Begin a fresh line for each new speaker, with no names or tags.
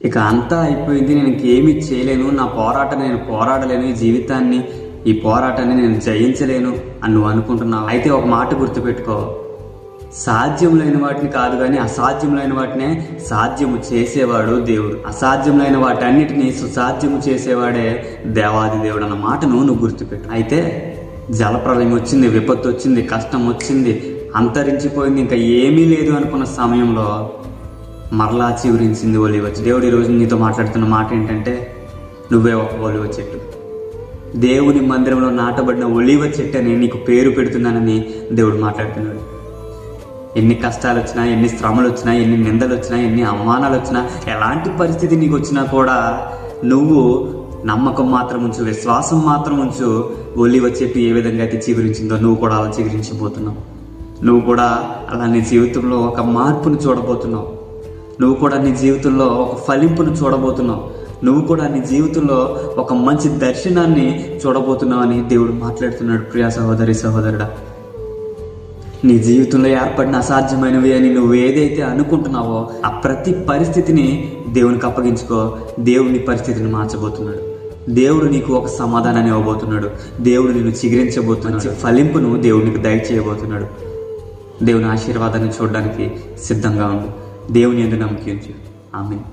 ఇక అంతా అయిపోయింది, నేను ఇంకేమీ చేయలేను, నా పోరాటం నేను పోరాడలేను, ఈ పోరాటాన్ని నేను జయించలేను అని నువ్వు అనుకుంటున్నావు. అయితే ఒక మాట గుర్తుపెట్టుకో, సాధ్యం లేని వాటిని కాదు కానీ అసాధ్యములైన వాటినే సాధ్యము చేసేవాడు దేవుడు. అసాధ్యములైన వాటన్నిటినీ సుసాధ్యము చేసేవాడే దేవాది దేవుడు అన్న మాటను నువ్వు గుర్తుపెట్టు. అయితే జలప్రలయం వచ్చింది, విపత్తు వచ్చింది, కష్టం వచ్చింది, అంతరించిపోయింది, ఇంకా ఏమీ లేదు అనుకున్న సమయంలో మరలా చిగురించింది ఒలీవ చెట్టు. దేవుడు ఈరోజు నీతో మాట్లాడుతున్న మాట ఏంటంటే, నువ్వే ఒక ఒలీవ చెట్టు, దేవుని మందిరంలో నాటబడిన ఒలీవ చెట్టు అని నీకు పేరు పెడుతున్నానని దేవుడు మాట్లాడుతున్నాడు. ఎన్ని కష్టాలు వచ్చినా, ఎన్ని శ్రమలు వచ్చినా, ఎన్ని నిందలు వచ్చినా, ఎన్ని అవమానాలు వచ్చినా, ఎలాంటి పరిస్థితి నీకు వచ్చినా కూడా నువ్వు నమ్మకం మాత్రం ఉంచు, విశ్వాసం మాత్రం ఉంచు. ఒలీవ చెట్టు ఏ విధంగా అయితే చిగురించిందో నువ్వు కూడా అలా చిగురించబోతున్నావు. నువ్వు కూడా అలా నీ జీవితంలో ఒక మార్పును చూడబోతున్నావు. నువ్వు కూడా నీ జీవితంలో ఒక ఫలింపును చూడబోతున్నావు. నువ్వు కూడా నీ జీవితంలో ఒక మంచి దర్శనాన్ని చూడబోతున్నావు అని దేవుడు మాట్లాడుతున్నాడు. ప్రియా సహోదరి, సహోదరుడా, నీ జీవితంలో ఏర్పడిన అసాధ్యమైనవి అని నువ్వు ఏదైతే అనుకుంటున్నావో ఆ ప్రతి పరిస్థితిని దేవునికి అప్పగించుకో. దేవుని పరిస్థితిని మార్చబోతున్నాడు. దేవుడు నీకు ఒక సమాధానాన్ని ఇవ్వబోతున్నాడు. దేవుడు నిన్ను చిగురించబోతున్నాడు. ఫలింపును దేవుడు నీకు దయచేయబోతున్నాడు. దేవుని ఆశీర్వాదాన్ని చూడడానికి సిద్ధంగా ఉండు. దేవుని యందు నమ్మకించు. ఆమేన్.